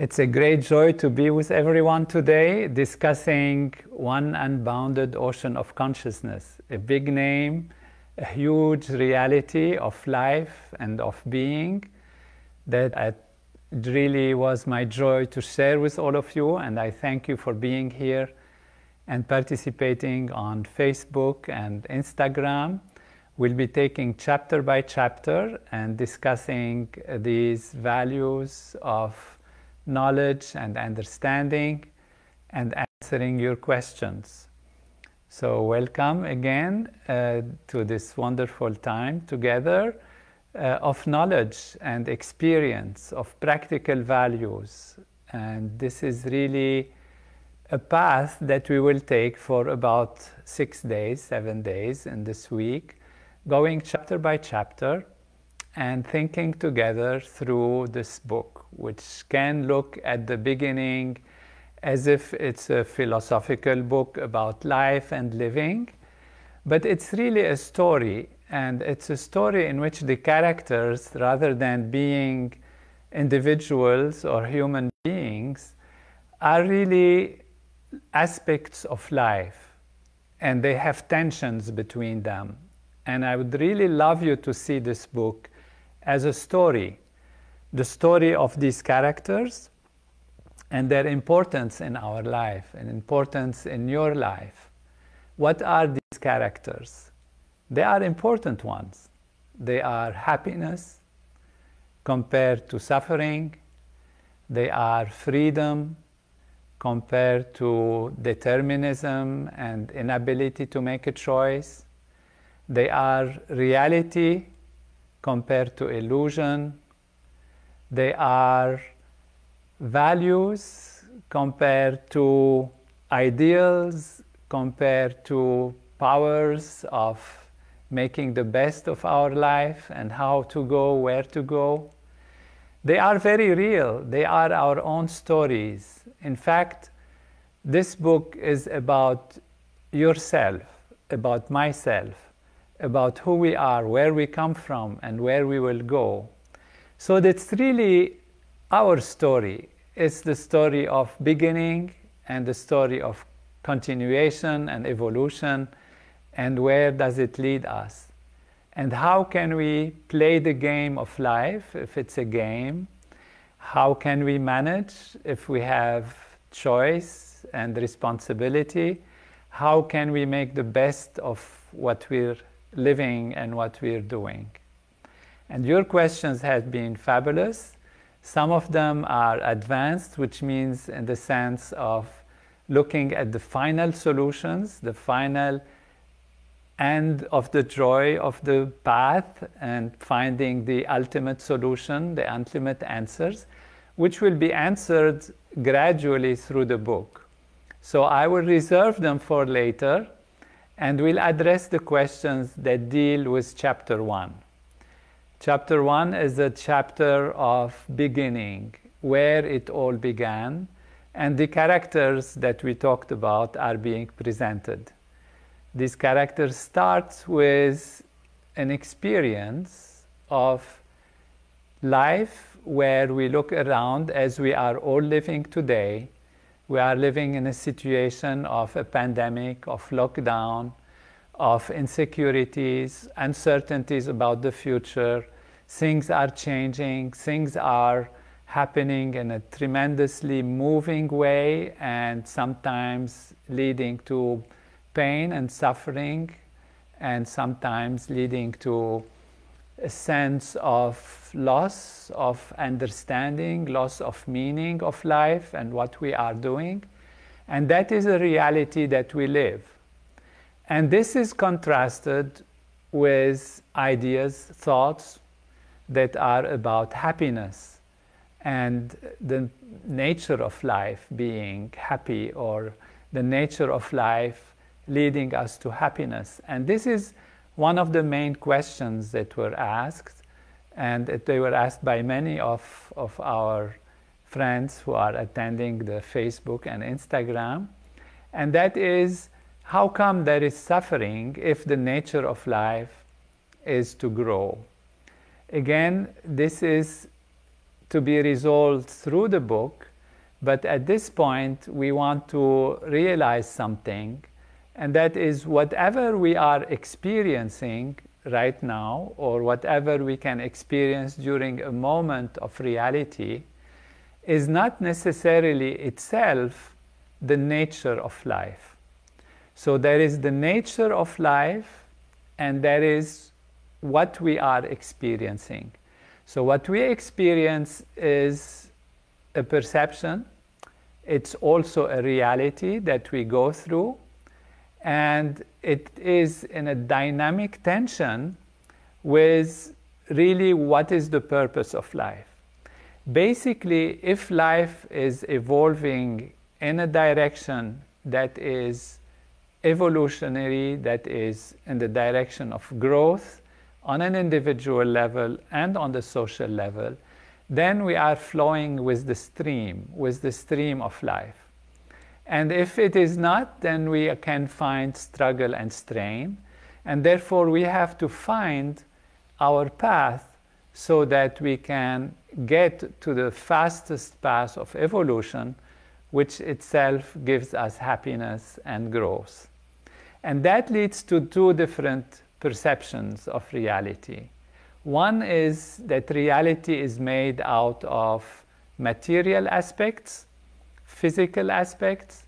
It's a great joy to be with everyone today discussing one unbounded ocean of consciousness, a big name, a huge reality of life and of being that it really was my joy to share with all of you, and I thank you for being here and participating on Facebook and Instagram. We'll be taking chapter by chapter and discussing these values of knowledge and understanding and answering your questions. So welcome again to this wonderful time together of knowledge and experience, of practical values. And this is really a path that we will take for about 6 days, 7 days in this week, going chapter by chapter and thinking together through this book, which can look at the beginning as if it's a philosophical book about life and living, but it's really a story, and it's a story in which the characters, rather than being individuals or human beings, are really aspects of life, and they have tensions between them. And I would really love you to see this book as a story, the story of these characters and their importance in our life and importance in your life. What are these characters? They are important ones. They are happiness compared to suffering. They are freedom compared to determinism and inability to make a choice. They are reality compared to illusion. They are values compared to ideals, compared to powers of making the best of our life and how to go, where to go. They are very real. They are our own stories. In fact, this book is about yourself, about myself, about who we are, where we come from, and where we will go. So that's really our story. It's the story of beginning and the story of continuation and evolution, and where does it lead us? And how can we play the game of life if it's a game? How can we manage if we have choice and responsibility? How can we make the best of what we're living and what we're doing? And your questions have been fabulous. Some of them are advanced, which means in the sense of looking at the final solutions, the final end of the joy of the path, and finding the ultimate solution, the ultimate answers, which will be answered gradually through the book. So I will reserve them for later, and we'll address the questions that deal with chapter 1. Chapter 1 is a chapter of beginning, where it all began, and the characters that we talked about are being presented. These characters start with an experience of life where we look around as we are all living today. We are living in a situation of a pandemic, of lockdown, of insecurities, uncertainties about the future. Things are changing, things are happening in a tremendously moving way, and sometimes leading to pain and suffering, and sometimes leading to a sense of loss of understanding, loss of meaning of life and what we are doing. And that is a reality that we live. And this is contrasted with ideas, thoughts that are about happiness and the nature of life being happy, or the nature of life leading us to happiness. And this is one of the main questions that were asked, and they were asked by many of our friends who are attending the Facebook and Instagram. And that is, how come there is suffering if the nature of life is to grow? Again, this is to be resolved through the book, But at this point, we want to realize something, and that is whatever we are experiencing right now, or whatever we can experience during a moment of reality, is not necessarily itself the nature of life. So there is the nature of life, and there is what we are experiencing. So what we experience is a perception. It's also a reality that we go through, and it is in a dynamic tension with really what is the purpose of life. Basically, if life is evolving in a direction that is evolutionary, that is in the direction of growth on an individual level and on the social level, then we are flowing with the stream of life. And if it is not, then we can find struggle and strain, and therefore we have to find our path so that we can get to the fastest path of evolution, which itself gives us happiness and growth. And that leads to two different perceptions of reality. One is that reality is made out of material aspects, physical aspects,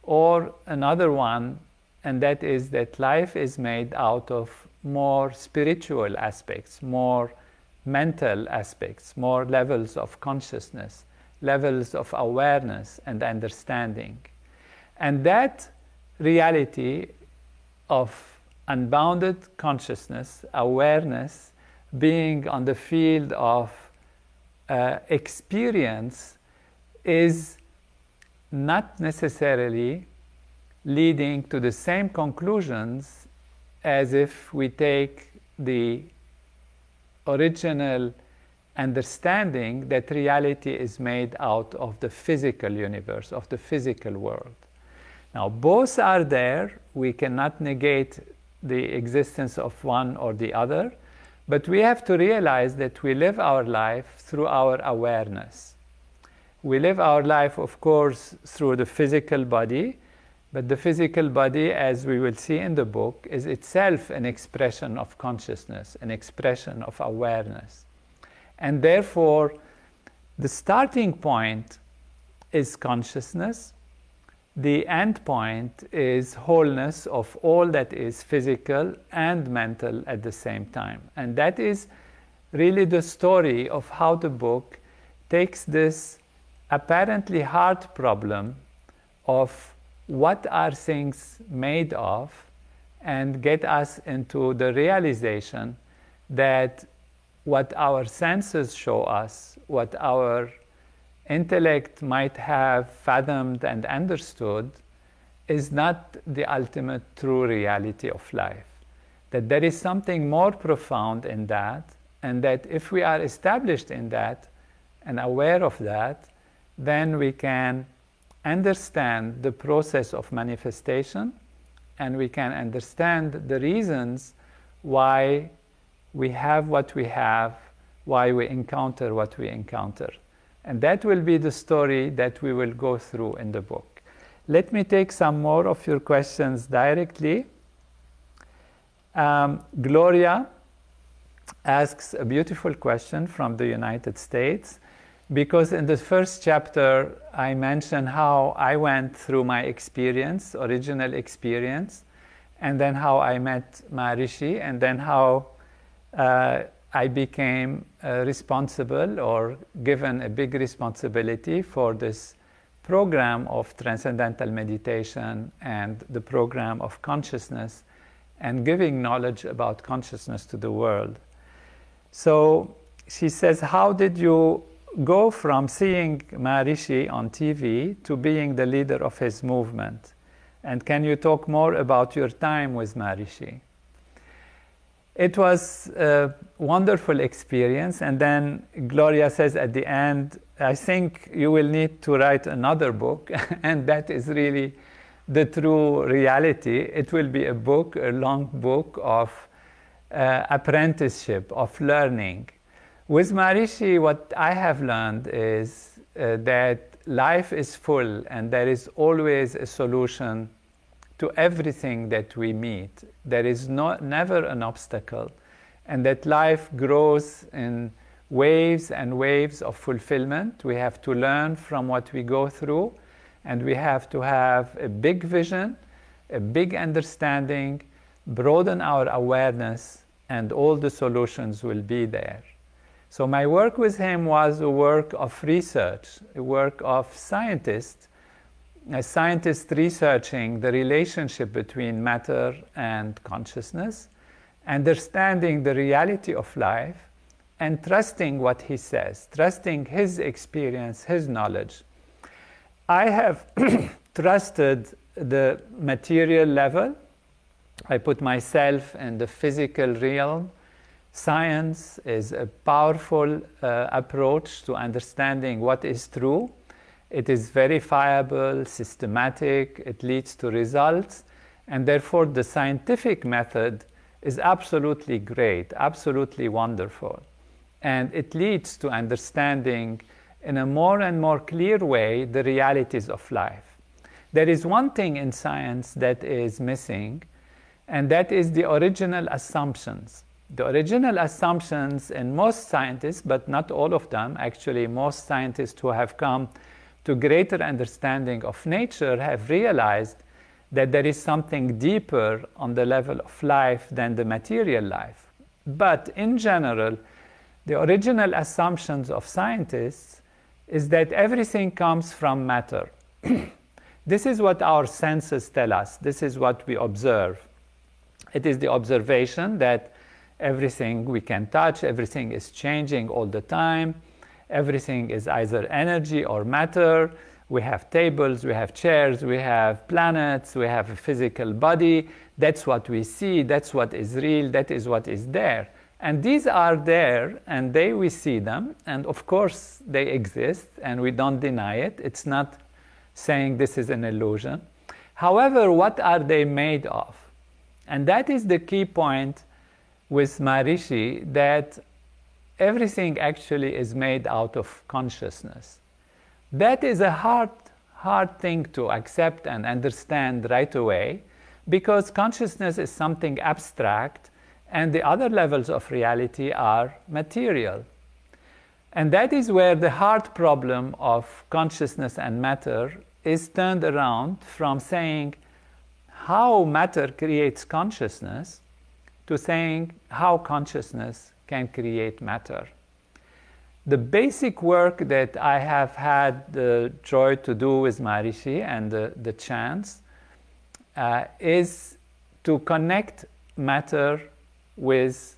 or another one, and that is that life is made out of more spiritual aspects, more mental aspects, more levels of consciousness, levels of awareness and understanding. And that reality of unbounded consciousness, awareness, being on the field of experience is not necessarily leading to the same conclusions as if we take the original understanding that reality is made out of the physical universe, of the physical world. Now, both are there. We cannot negate the existence of one or the other, but we have to realize that we live our life through our awareness. We live our life, of course, through the physical body, but the physical body, as we will see in the book, is itself an expression of consciousness, an expression of awareness. And therefore, the starting point is consciousness. The end point is wholeness of all that is physical and mental at the same time. And that is really the story of how the book takes this apparently hard problem of what are things made of and get us into the realization that what our senses show us, what our intellect might have fathomed and understood, is not the ultimate true reality of life. That there is something more profound in that, and that if we are established in that and aware of that, then we can understand the process of manifestation, and we can understand the reasons why we have what we have, why we encounter what we encounter. And that will be the story that we will go through in the book. Let me take some more of your questions directly. Gloria asks a beautiful question from the United States, because in the first chapter I mentioned how I went through my experience, original experience, and then how I met Maharishi, and then how I became responsible or given a big responsibility for this program of transcendental meditation and the program of consciousness and giving knowledge about consciousness to the world. So she says, how did you go from seeing Maharishi on TV to being the leader of his movement? And can you talk more about your time with Maharishi? It was a wonderful experience, and then Gloria says at the end, I think you will need to write another book, and that is really the true reality. It will be a book, a long book of apprenticeship, of learning. With Maharishi, what I have learned is that life is full and there is always a solution to everything that we meet. There is never an obstacle, and that life grows in waves and waves of fulfillment. We have to learn from what we go through, and we have to have a big vision, a big understanding, broaden our awareness, and all the solutions will be there. So my work with him was a work of research, a work of scientists, a scientist researching the relationship between matter and consciousness, understanding the reality of life, and trusting what he says, trusting his experience, his knowledge. I have trusted the material level. I put myself in the physical realm. Science is a powerful approach to understanding what is true. It is verifiable, systematic, it leads to results, and therefore the scientific method is absolutely great, absolutely wonderful. And it leads to understanding in a more and more clear way the realities of life. There is one thing in science that is missing, and that is the original assumptions. The original assumptions in most scientists, but not all of them, actually most scientists who have come to greater understanding of nature have realized that there is something deeper on the level of life than the material life. But in general, the original assumptions of scientists is that everything comes from matter. This is what our senses tell us. This is what we observe. It is the observation that everything we can touch, everything is changing all the time. Everything is either energy or matter. We have tables, we have chairs, we have planets, we have a physical body. That's what we see, that's what is real, that is what is there. And these are there, and we see them, and of course they exist, and we don't deny it. It's not saying this is an illusion. However, what are they made of? And that is the key point with Maharishi, that everything actually is made out of consciousness. That is a hard thing to accept and understand right away, because consciousness is something abstract and the other levels of reality are material. And that is where the hard problem of consciousness and matter is turned around from saying how matter creates consciousness to saying how consciousness can create matter. The basic work that I have had the joy to do with Maharishi and the chance is to connect matter with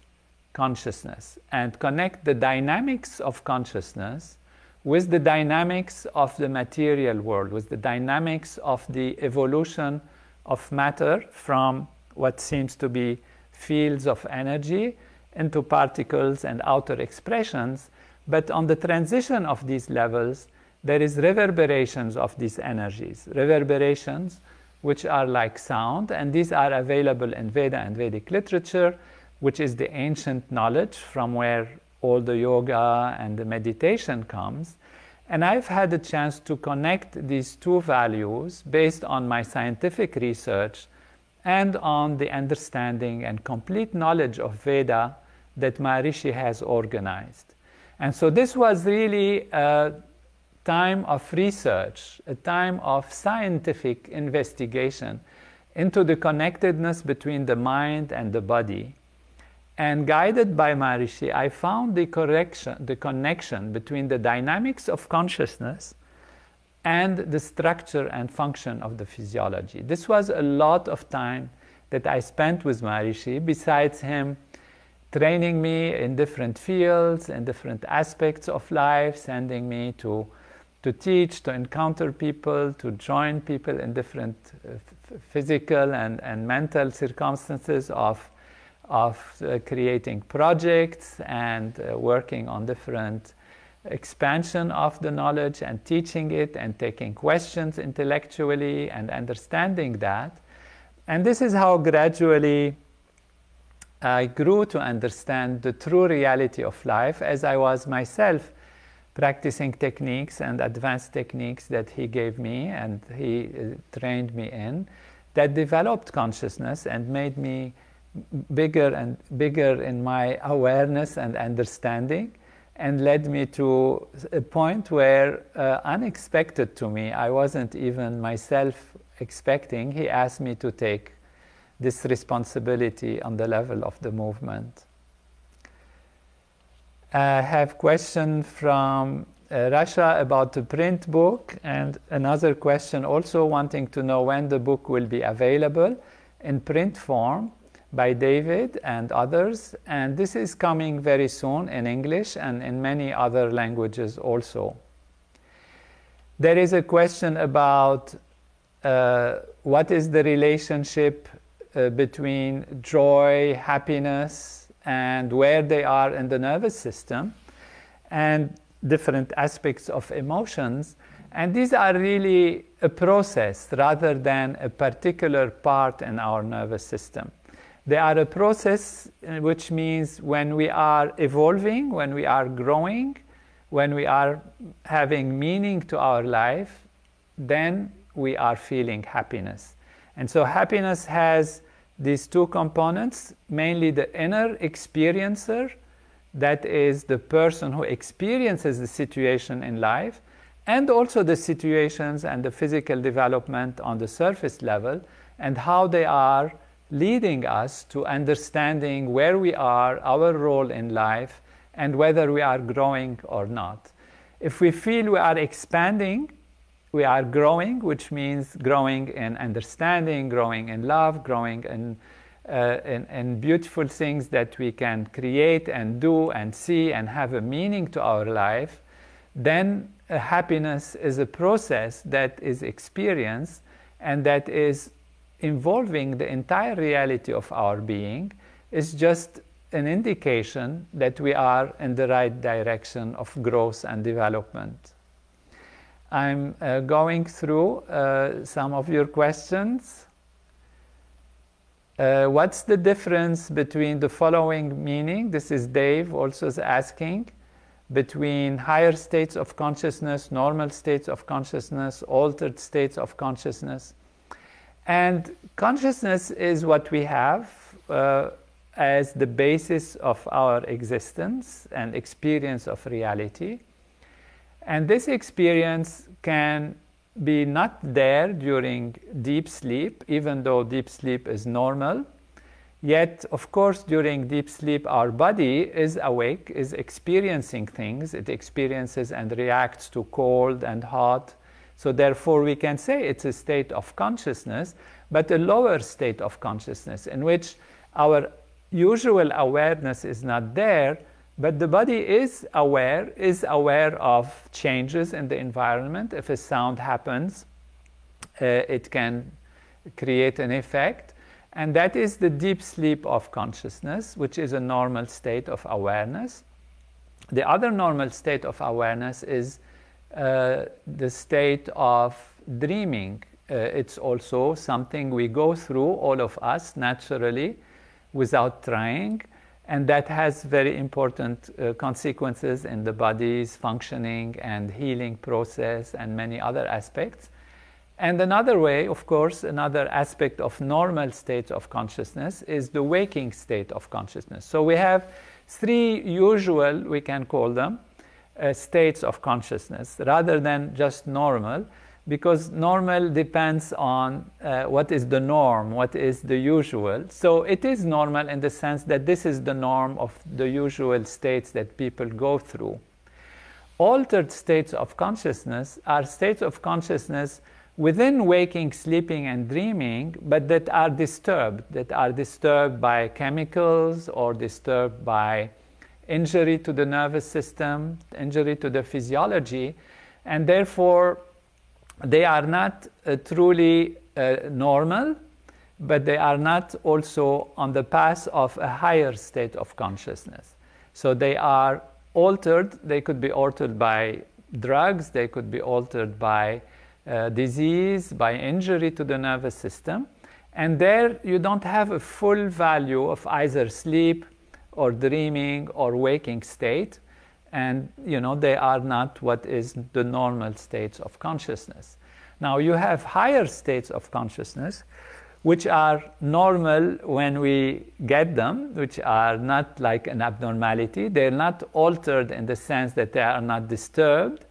consciousness and connect the dynamics of consciousness with the dynamics of the material world, with the dynamics of the evolution of matter from what seems to be fields of energy into particles and outer expressions. But on the transition of these levels, there is reverberations of these energies, reverberations which are like sound, and these are available in Veda and Vedic literature, which is the ancient knowledge from where all the yoga and the meditation comes. And I've had a chance to connect these two values based on my scientific research and on the understanding and complete knowledge of Veda that Maharishi has organized. And so this was really a time of research, a time of scientific investigation into the connectedness between the mind and the body. And guided by Maharishi, I found the connection between the dynamics of consciousness and the structure and function of the physiology. This was a lot of time that I spent with Maharishi, besides him training me in different fields, in different aspects of life, sending me to teach, to encounter people, to join people in different physical and mental circumstances of creating projects and working on different expansion of the knowledge and teaching it and taking questions intellectually and understanding that. And this is how gradually I grew to understand the true reality of life as I was myself practicing techniques and advanced techniques that he gave me and he trained me in, that developed consciousness and made me bigger and bigger in my awareness and understanding, and led me to a point where, unexpected to me, I wasn't even myself expecting, he asked me to take this responsibility on the level of the movement. I have a question from Russia about the print book, and another question also wanting to know when the book will be available in print form by David and others, and this is coming very soon in English and in many other languages also. There is a question about what is the relationship between joy, happiness, and where they are in the nervous system, and different aspects of emotions. And these are really a process rather than a particular part in our nervous system. They are a process, which means when we are evolving, when we are growing, when we are having meaning to our life, then we are feeling happiness. And so happiness has these two components, mainly the inner experiencer, that is the person who experiences the situation in life, and also the situations and the physical development on the surface level, and how they are leading us to understanding where we are, our role in life, and whether we are growing or not. If we feel we are expanding, we are growing, which means growing in understanding, growing in love, growing in beautiful things that we can create and do and see and have a meaning to our life, then happiness is a process that is experienced and that is involving the entire reality of our being. Is just an indication that we are in the right direction of growth and development. I'm going through some of your questions. What's the difference between the following meaning? This is Dave also is asking, between higher states of consciousness, normal states of consciousness, altered states of consciousness. And consciousness is what we have as the basis of our existence and experience of reality. And this experience can be not there during deep sleep, even though deep sleep is normal. Yet, of course, during deep sleep, our body is awake, is experiencing things. It experiences and reacts to cold and hot. So therefore, we can say it's a state of consciousness, but a lower state of consciousness in which our usual awareness is not there, but the body is aware of changes in the environment. If a sound happens, it can create an effect. And that is the deep sleep of consciousness, which is a normal state of awareness. The other normal state of awareness is the state of dreaming. It's also something we go through, all of us, naturally, without trying. And that has very important consequences in the body's functioning and healing process and many other aspects. And another way, of course, another aspect of normal states of consciousness is the waking state of consciousness. So we have three usual, we can call them, states of consciousness, rather than just normal, because normal depends on what is the norm, what is the usual. So it is normal in the sense that this is the norm of the usual states that people go through. Altered states of consciousness are states of consciousness within waking, sleeping, and dreaming, but that are disturbed by chemicals or disturbed by injury to the nervous system, injury to the physiology, and therefore they are not truly normal, but they are not also on the path of a higher state of consciousness. So they are altered. They could be altered by drugs, they could be altered by disease, by injury to the nervous system. And there you don't have a full value of either sleep or dreaming or waking state. and they are not what is the normal states of consciousness. Now you have higher states of consciousness which are normal when we get them, which are not like an abnormality. They're not altered in the sense that they are not disturbed,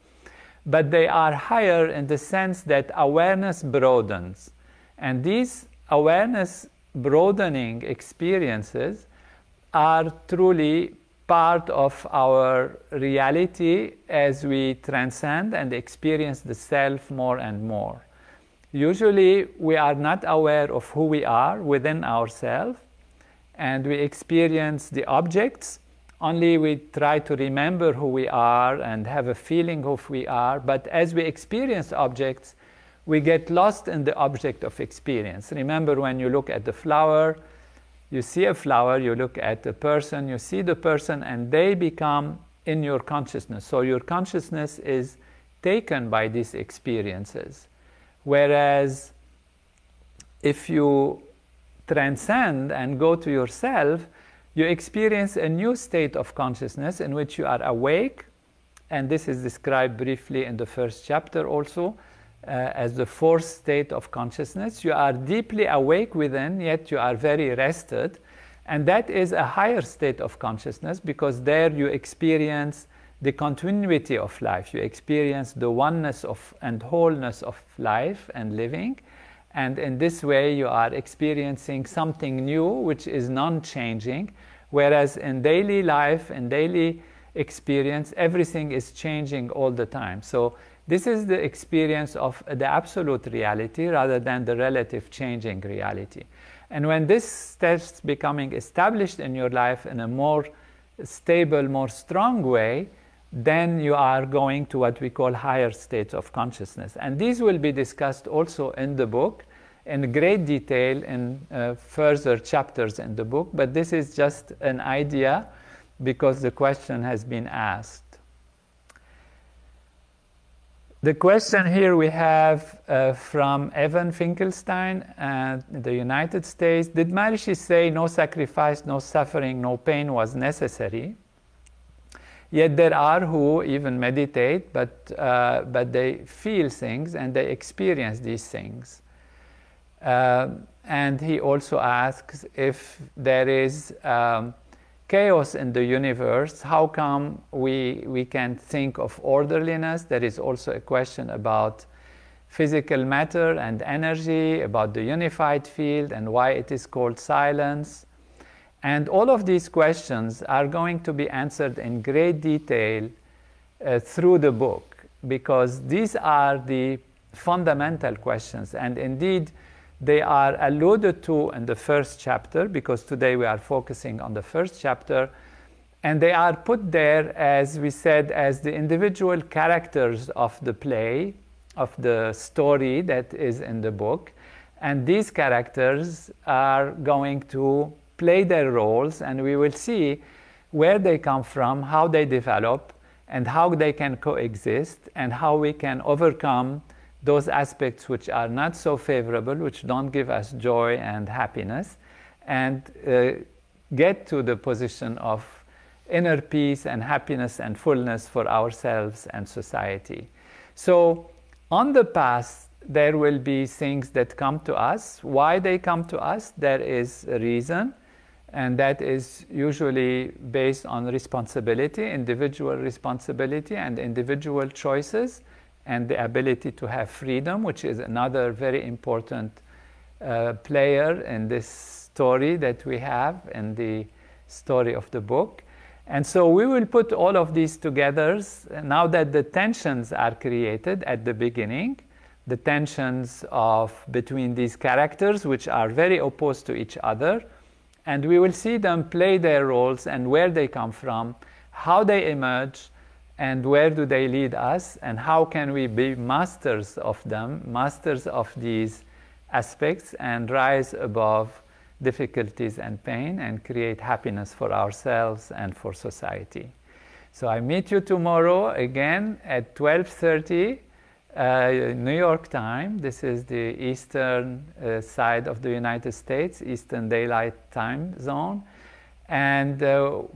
but they are higher in the sense that awareness broadens. And these awareness broadening experiences are truly part of our reality as we transcend and experience the self more and more. Usually we are not aware of who we are within ourselves, and we experience the objects. Only we try to remember who we are and have a feeling of who we are, but as we experience objects, we get lost in the object of experience. Remember, when you look at the flower, you see a flower, you look at the person, you see the person, and they become in your consciousness. So your consciousness is taken by these experiences. Whereas if you transcend and go to yourself, you experience a new state of consciousness in which you are awake, and this is described briefly in the first chapter also, as the fourth state of consciousness. You are deeply awake within, yet you are very rested. And that is a higher state of consciousness, because there you experience the continuity of life. You experience the oneness of and wholeness of life and living. And in this way you are experiencing something new, which is non-changing. Whereas in daily life, in daily experience, everything is changing all the time. So this is the experience of the absolute reality rather than the relative changing reality. And when this starts becoming established in your life in a more stable, more strong way, then you are going to what we call higher states of consciousness. And these will be discussed also in the book in great detail in further chapters in the book, but this is just an idea because the question has been asked. The question here we have from Evan Finkelstein in the United States. Did Maharishi say no sacrifice, no suffering, no pain was necessary? Yet there are who even meditate, but they feel things and they experience these things. And he also asks, if there is chaos in the universe, how come we can think of orderliness? There is also a question about physical matter and energy, about the unified field and why it is called silence. And all of these questions are going to be answered in great detail through the book, because these are the fundamental questions. And indeed, they are alluded to in the first chapter, because today we are focusing on the first chapter. And they are put there, as we said, as the individual characters of the play, of the story that is in the book. And these characters are going to play their roles, and we will see where they come from, how they develop, and how they can coexist, and how we can overcome those aspects which are not so favorable, which don't give us joy and happiness, and get to the position of inner peace and happiness and fullness for ourselves and society. So on the path, there will be things that come to us. Why they come to us, there is a reason. And that is usually based on responsibility, individual responsibility and individual choices, and the ability to have freedom, which is another very important player in this story that we have in the story of the book. And so we will put all of these together now that the tensions are created at the beginning, the tensions between these characters, which are very opposed to each other. And we will see them play their roles and where they come from, how they emerge, and where do they lead us, and how can we be masters of them, masters of these aspects, and rise above difficulties and pain and create happiness for ourselves and for society. So I meet you tomorrow again at 12:30 New York time. This is the eastern side of the United States, Eastern Daylight Time Zone. And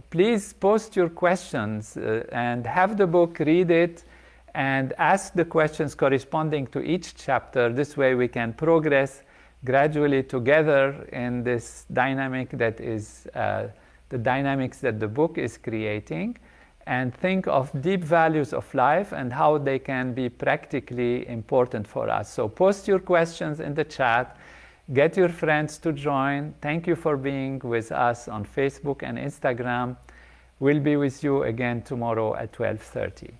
please post your questions and have the book, read it, and ask the questions corresponding to each chapter. This way we can progress gradually together in this dynamic that is the dynamics that the book is creating, and think of deep values of life and how they can be practically important for us. So post your questions in the chat. Get your friends to join. Thank you for being with us on Facebook and Instagram. We'll be with you again tomorrow at 12:30.